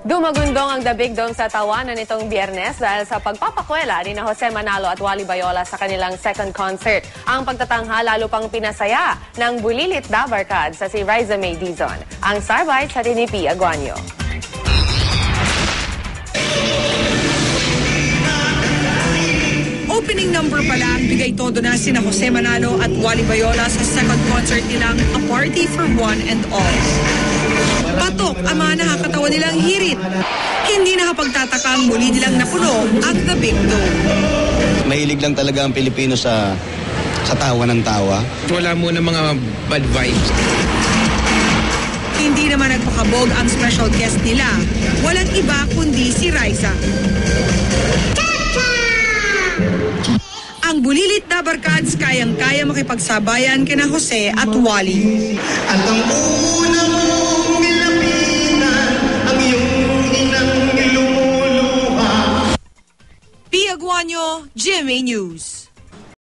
Dumagundong ang The Big Dome sa Tawanan nitong Biyernes dahil sa pagpapakwela ni na Jose Manalo at Wally Bayola sa kanilang second concert. Ang pagtatangha lalo pang pinasaya ng bulilit na barkad sa si Riza May Dizon. Ang Starbite sa ni P. Aguanyo. Opening number pa lang, bigay todo na sina Jose Manalo at Wally Bayola sa second concert nilang A Party for One and All. Patok ang mga nakakatawa nilang hirit. Hindi nakapagtatakang muli nilang napuno ang The Big Dome. Mahilig lang talaga ang Pilipino sa tawa ng tawa. Wala muna mga bad vibes. Hindi naman nagpakabog ang special guest nila. Walang iba kundi si Riza. Ang bulilit na barkads kayang-kaya makipagsabayan kina Jose at Wally. At ang una mong nilapitan, ang iyong inang ilumuluha. P. Aguanyo, GMA News.